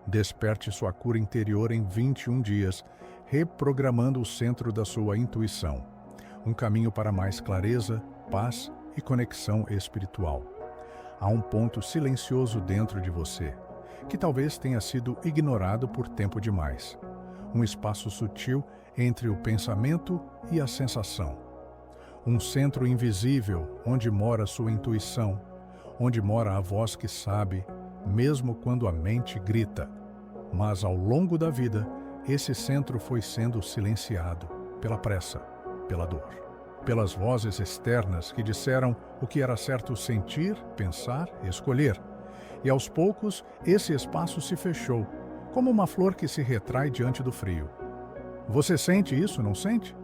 Desperte sua cura interior em 21 dias, reprogramando o centro da sua intuição. Um caminho para mais clareza, paz e conexão espiritual. Há um ponto silencioso dentro de você, que talvez tenha sido ignorado por tempo demais. Um espaço sutil entre o pensamento e a sensação. Um centro invisível onde mora sua intuição, onde mora a voz que sabe, mesmo quando a mente grita. Mas ao longo da vida, esse centro foi sendo silenciado pela pressa, pela dor, pelas vozes externas que disseram o que era certo sentir, pensar, escolher. E aos poucos, esse espaço se fechou, como uma flor que se retrai diante do frio. Você sente isso, não sente?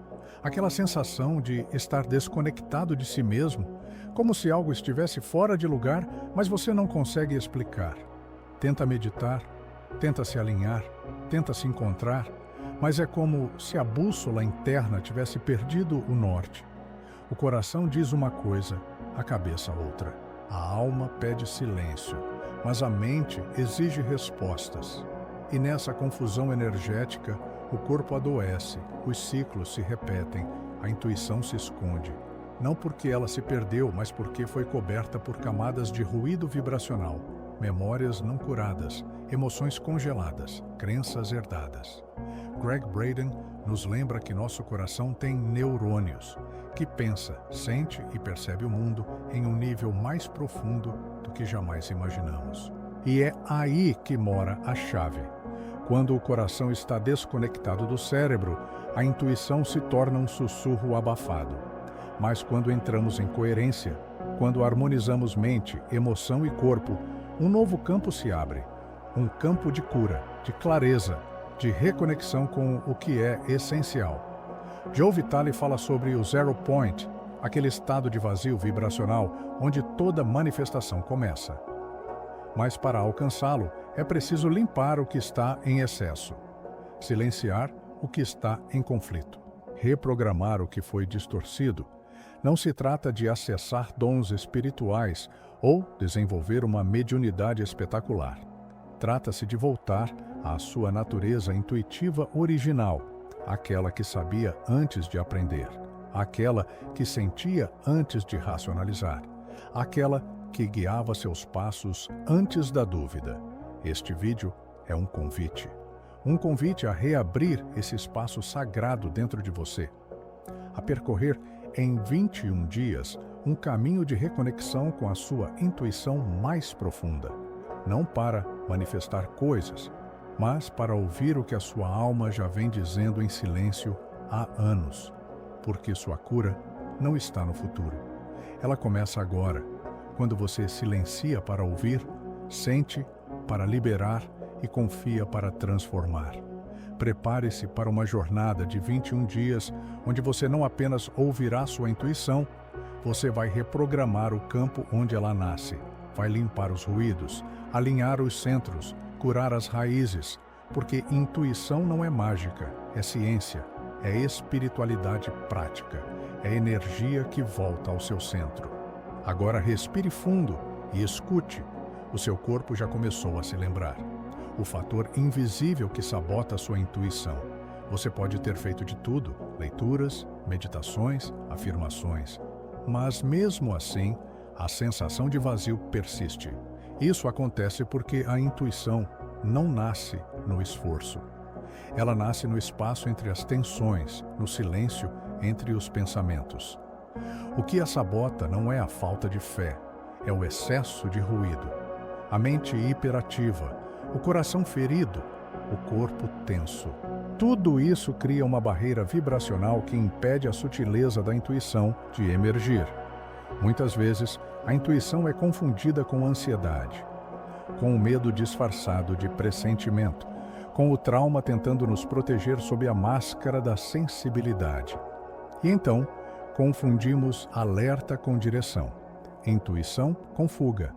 Aquela sensação de estar desconectado de si mesmo, como se algo estivesse fora de lugar, mas você não consegue explicar. Tenta meditar, tenta se alinhar, tenta se encontrar, mas é como se a bússola interna tivesse perdido o norte. O coração diz uma coisa, a cabeça outra. A alma pede silêncio, mas a mente exige respostas. E nessa confusão energética, o corpo adoece, os ciclos se repetem, a intuição se esconde. Não porque ela se perdeu, mas porque foi coberta por camadas de ruído vibracional, memórias não curadas, emoções congeladas, crenças herdadas. Gregg Braden nos lembra que nosso coração tem neurônios, que pensa, sente e percebe o mundo em um nível mais profundo do que jamais imaginamos. E é aí que mora a chave. Quando o coração está desconectado do cérebro, a intuição se torna um sussurro abafado. Mas quando entramos em coerência, quando harmonizamos mente, emoção e corpo, um novo campo se abre. Um campo de cura, de clareza, de reconexão com o que é essencial. Joe Vitale fala sobre o zero point, aquele estado de vazio vibracional onde toda manifestação começa. Mas para alcançá-lo, é preciso limpar o que está em excesso, silenciar o que está em conflito, reprogramar o que foi distorcido. Não se trata de acessar dons espirituais ou desenvolver uma mediunidade espetacular. Trata-se de voltar à sua natureza intuitiva original, aquela que sabia antes de aprender, aquela que sentia antes de racionalizar, aquela que guiava seus passos antes da dúvida. Este vídeo é um convite a reabrir esse espaço sagrado dentro de você, a percorrer em 21 dias um caminho de reconexão com a sua intuição mais profunda, não para manifestar coisas, mas para ouvir o que a sua alma já vem dizendo em silêncio há anos, porque sua cura não está no futuro. Ela começa agora, quando você silencia para ouvir, sente para liberar e confia para transformar. Prepare-se para uma jornada de 21 dias, onde você não apenas ouvirá sua intuição, você vai reprogramar o campo onde ela nasce, vai limpar os ruídos, alinhar os centros, curar as raízes, porque intuição não é mágica, é ciência, é espiritualidade prática, é energia que volta ao seu centro. Agora respire fundo e escute. O seu corpo já começou a se lembrar. O fator invisível que sabota a sua intuição. Você pode ter feito de tudo, leituras, meditações, afirmações. Mas mesmo assim, a sensação de vazio persiste. Isso acontece porque a intuição não nasce no esforço. Ela nasce no espaço entre as tensões, no silêncio entre os pensamentos. O que a sabota não é a falta de fé, é o excesso de ruído. A mente hiperativa, o coração ferido, o corpo tenso. Tudo isso cria uma barreira vibracional que impede a sutileza da intuição de emergir. Muitas vezes, a intuição é confundida com ansiedade, com o medo disfarçado de pressentimento, com o trauma tentando nos proteger sob a máscara da sensibilidade. E então, confundimos alerta com direção, intuição com fuga.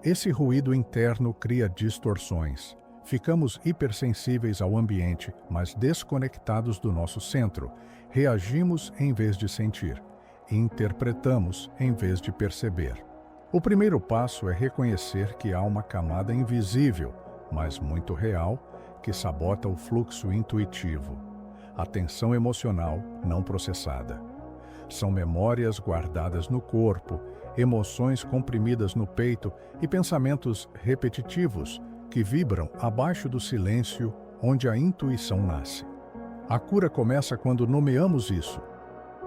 Esse ruído interno cria distorções. Ficamos hipersensíveis ao ambiente, mas desconectados do nosso centro. Reagimos em vez de sentir. Interpretamos em vez de perceber. O primeiro passo é reconhecer que há uma camada invisível, mas muito real, que sabota o fluxo intuitivo, a tensão emocional não processada. São memórias guardadas no corpo, emoções comprimidas no peito e pensamentos repetitivos que vibram abaixo do silêncio onde a intuição nasce. A cura começa quando nomeamos isso,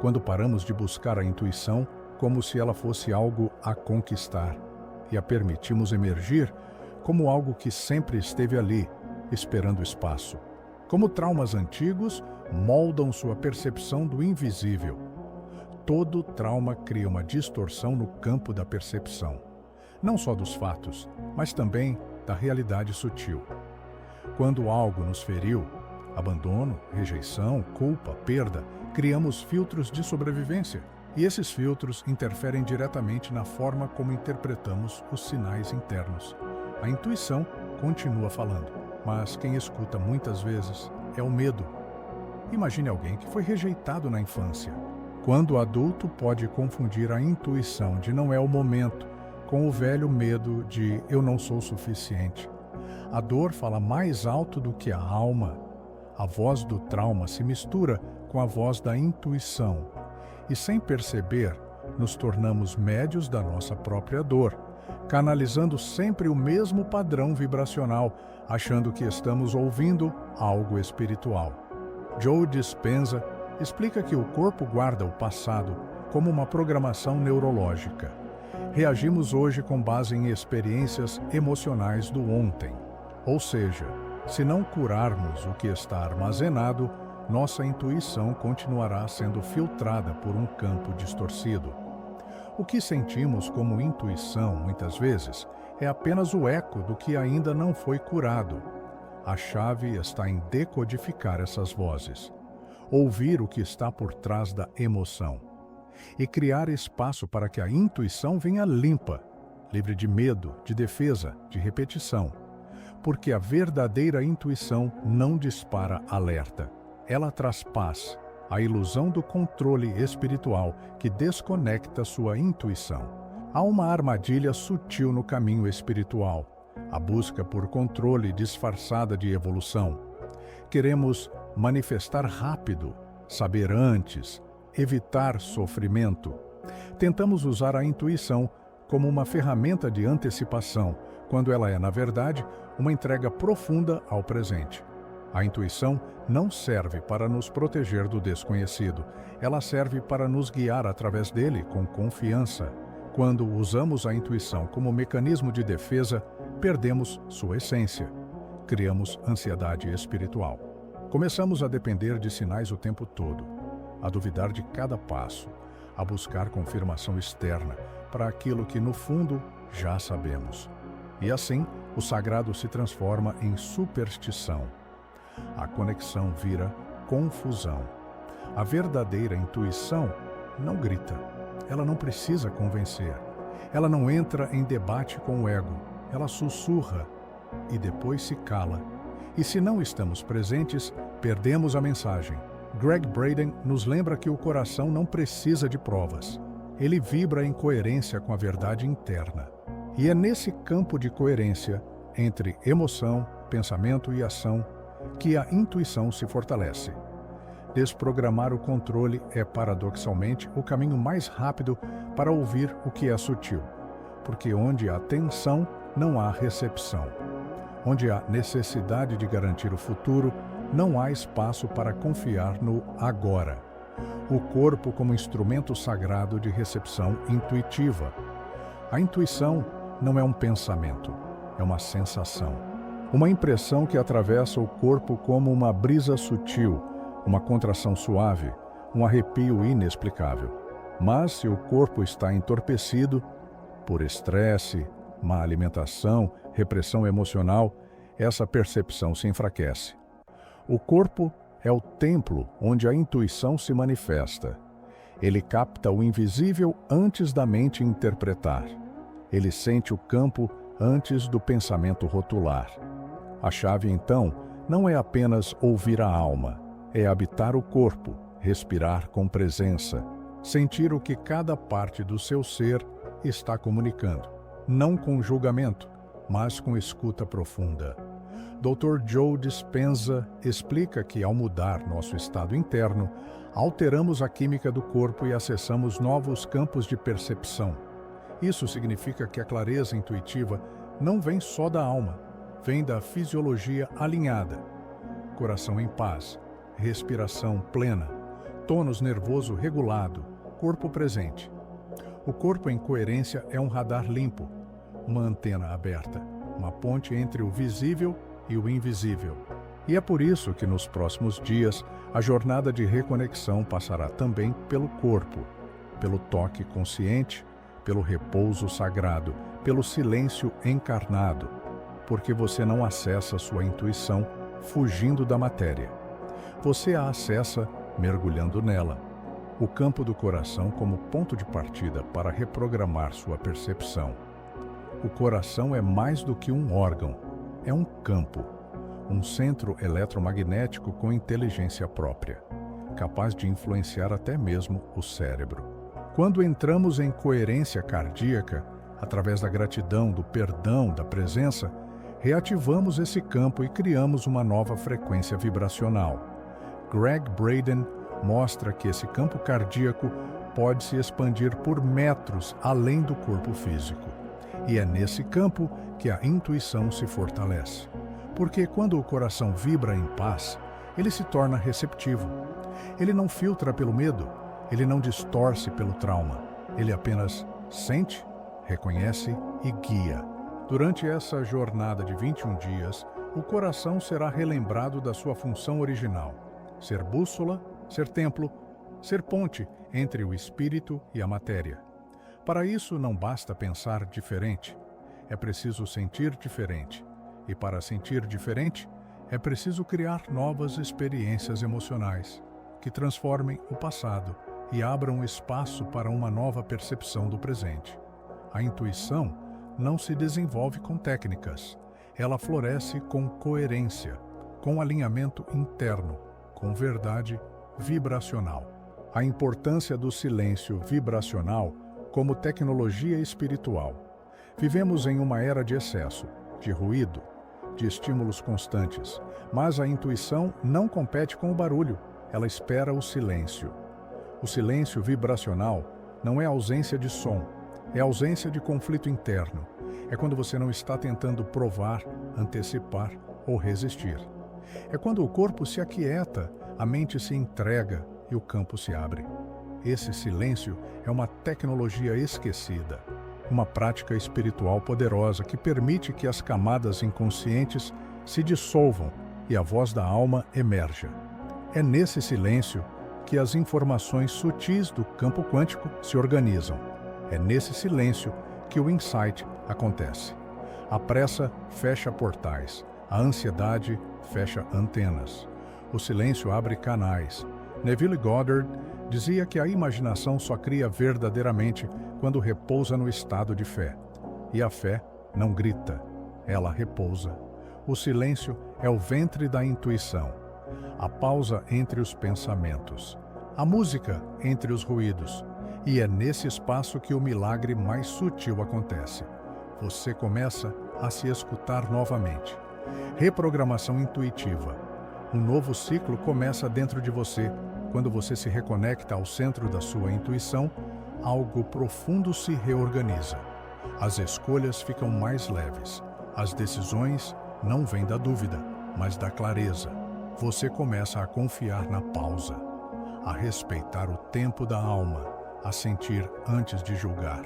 quando paramos de buscar a intuição como se ela fosse algo a conquistar e a permitimos emergir como algo que sempre esteve ali, esperando espaço. Como traumas antigos moldam sua percepção do invisível. Todo trauma cria uma distorção no campo da percepção, não só dos fatos, mas também da realidade sutil. Quando algo nos feriu, abandono, rejeição, culpa, perda, criamos filtros de sobrevivência. E esses filtros interferem diretamente na forma como interpretamos os sinais internos. A intuição continua falando, mas quem escuta muitas vezes é o medo. Imagine alguém que foi rejeitado na infância. Quando adulto, pode confundir a intuição de não é o momento com o velho medo de eu não sou suficiente. A dor fala mais alto do que a alma. A voz do trauma se mistura com a voz da intuição. E sem perceber, nos tornamos médios da nossa própria dor, canalizando sempre o mesmo padrão vibracional, achando que estamos ouvindo algo espiritual. Joe Dispenza explica que o corpo guarda o passado como uma programação neurológica. Reagimos hoje com base em experiências emocionais do ontem. Ou seja, se não curarmos o que está armazenado, nossa intuição continuará sendo filtrada por um campo distorcido. O que sentimos como intuição, muitas vezes, é apenas o eco do que ainda não foi curado. A chave está em decodificar essas vozes, ouvir o que está por trás da emoção e criar espaço para que a intuição venha limpa, livre de medo, de defesa, de repetição. Porque a verdadeira intuição não dispara alerta. Ela traz paz, a ilusão do controle espiritual que desconecta sua intuição. Há uma armadilha sutil no caminho espiritual, a busca por controle disfarçada de evolução. Queremos manifestar rápido, saber antes, evitar sofrimento. Tentamos usar a intuição como uma ferramenta de antecipação, quando ela é, na verdade, uma entrega profunda ao presente. A intuição não serve para nos proteger do desconhecido, ela serve para nos guiar através dele com confiança. Quando usamos a intuição como mecanismo de defesa, perdemos sua essência. Criamos ansiedade espiritual. Começamos a depender de sinais o tempo todo, a duvidar de cada passo, a buscar confirmação externa para aquilo que, no fundo, já sabemos. E assim, o sagrado se transforma em superstição. A conexão vira confusão. A verdadeira intuição não grita. Ela não precisa convencer. Ela não entra em debate com o ego. Ela sussurra e depois se cala. E se não estamos presentes, perdemos a mensagem. Gregg Braden nos lembra que o coração não precisa de provas. Ele vibra em coerência com a verdade interna. E é nesse campo de coerência, entre emoção, pensamento e ação, que a intuição se fortalece. Desprogramar o controle é, paradoxalmente, o caminho mais rápido para ouvir o que é sutil, porque onde há tensão, não há recepção. Onde há necessidade de garantir o futuro, não há espaço para confiar no agora. O corpo como instrumento sagrado de recepção intuitiva. A intuição não é um pensamento, é uma sensação. Uma impressão que atravessa o corpo como uma brisa sutil, uma contração suave, um arrepio inexplicável. Mas se o corpo está entorpecido por estresse, má alimentação, repressão emocional, essa percepção se enfraquece. O corpo é o templo onde a intuição se manifesta. Ele capta o invisível antes da mente interpretar. Ele sente o campo antes do pensamento rotular. A chave, então, não é apenas ouvir a alma, é habitar o corpo, respirar com presença, sentir o que cada parte do seu ser está comunicando, não com julgamento, mas com escuta profunda. Dr. Joe Dispenza explica que, ao mudar nosso estado interno, alteramos a química do corpo e acessamos novos campos de percepção. Isso significa que a clareza intuitiva não vem só da alma, vem da fisiologia alinhada. Coração em paz, respiração plena, tônus nervoso regulado, corpo presente. O corpo em coerência é um radar limpo, uma antena aberta, uma ponte entre o visível e o invisível. E é por isso que nos próximos dias a jornada de reconexão passará também pelo corpo, pelo toque consciente, pelo repouso sagrado, pelo silêncio encarnado, porque você não acessa sua intuição fugindo da matéria. Você a acessa mergulhando nela. O campo do coração como ponto de partida para reprogramar sua percepção. O coração é mais do que um órgão, é um campo, um centro eletromagnético com inteligência própria, capaz de influenciar até mesmo o cérebro. Quando entramos em coerência cardíaca, através da gratidão, do perdão, da presença, reativamos esse campo e criamos uma nova frequência vibracional. Greg Braden mostra que esse campo cardíaco pode se expandir por metros além do corpo físico. E é nesse campo que a intuição se fortalece. Porque quando o coração vibra em paz, ele se torna receptivo. Ele não filtra pelo medo, ele não distorce pelo trauma. Ele apenas sente, reconhece e guia. Durante essa jornada de 21 dias, o coração será relembrado da sua função original: ser bússola, ser templo, ser ponte entre o espírito e a matéria. Para isso não basta pensar diferente, é preciso sentir diferente. E para sentir diferente, é preciso criar novas experiências emocionais que transformem o passado e abram espaço para uma nova percepção do presente. A intuição não se desenvolve com técnicas, ela floresce com coerência, com alinhamento interno, com verdade vibracional. A importância do silêncio vibracional como tecnologia espiritual. Vivemos em uma era de excesso, de ruído, de estímulos constantes, mas a intuição não compete com o barulho, ela espera o silêncio. O silêncio vibracional não é ausência de som, é ausência de conflito interno. É quando você não está tentando provar, antecipar ou resistir. É quando o corpo se aquieta, a mente se entrega e o campo se abre. Esse silêncio é uma tecnologia esquecida, uma prática espiritual poderosa que permite que as camadas inconscientes se dissolvam e a voz da alma emerja. É nesse silêncio que as informações sutis do campo quântico se organizam. É nesse silêncio que o insight acontece. A pressa fecha portais, a ansiedade fecha antenas. O silêncio abre canais. Neville Goddard dizia que a imaginação só cria verdadeiramente quando repousa no estado de fé. E a fé não grita, ela repousa. O silêncio é o ventre da intuição, a pausa entre os pensamentos, a música entre os ruídos. E é nesse espaço que o milagre mais sutil acontece. Você começa a se escutar novamente. Reprogramação intuitiva. Um novo ciclo começa dentro de você. Quando você se reconecta ao centro da sua intuição, algo profundo se reorganiza. As escolhas ficam mais leves. As decisões não vêm da dúvida, mas da clareza. Você começa a confiar na pausa, a respeitar o tempo da alma, a sentir antes de julgar.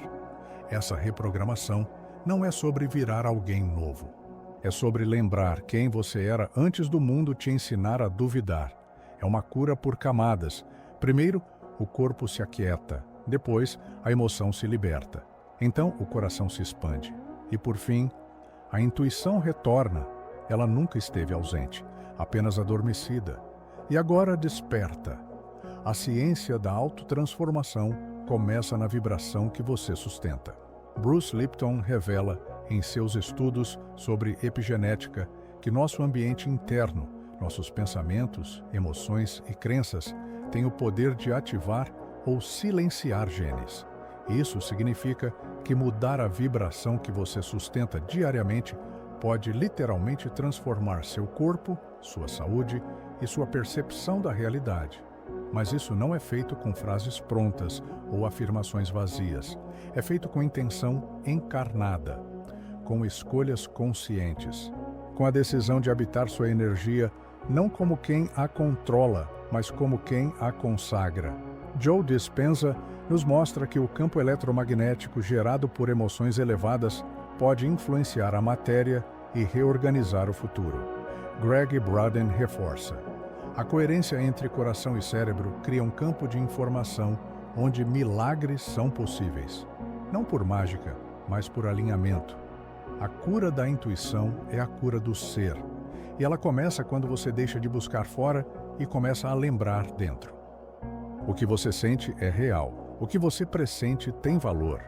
Essa reprogramação não é sobre virar alguém novo. É sobre lembrar quem você era antes do mundo te ensinar a duvidar. É uma cura por camadas. Primeiro, o corpo se aquieta. Depois, a emoção se liberta. Então, o coração se expande. E, por fim, a intuição retorna. Ela nunca esteve ausente, apenas adormecida. E agora desperta. A ciência da autotransformação começa na vibração que você sustenta. Bruce Lipton revela, em seus estudos sobre epigenética, que nosso ambiente interno, nossos pensamentos, emoções e crenças, têm o poder de ativar ou silenciar genes. Isso significa que mudar a vibração que você sustenta diariamente pode literalmente transformar seu corpo, sua saúde e sua percepção da realidade. Mas isso não é feito com frases prontas ou afirmações vazias. É feito com intenção encarnada, com escolhas conscientes, com a decisão de habitar sua energia não como quem a controla, mas como quem a consagra. Joe Dispenza nos mostra que o campo eletromagnético gerado por emoções elevadas pode influenciar a matéria e reorganizar o futuro. Greg Braden reforça: a coerência entre coração e cérebro cria um campo de informação onde milagres são possíveis. Não por mágica, mas por alinhamento. A cura da intuição é a cura do ser. E ela começa quando você deixa de buscar fora e começa a lembrar dentro. O que você sente é real. O que você pressente tem valor.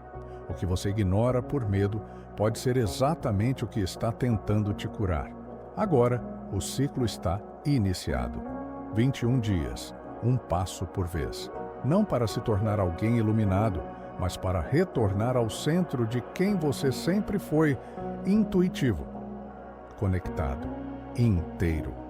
O que você ignora por medo pode ser exatamente o que está tentando te curar. Agora, o ciclo está iniciado. 21 dias, um passo por vez. Não para se tornar alguém iluminado, mas para retornar ao centro de quem você sempre foi, intuitivo, conectado, inteiro.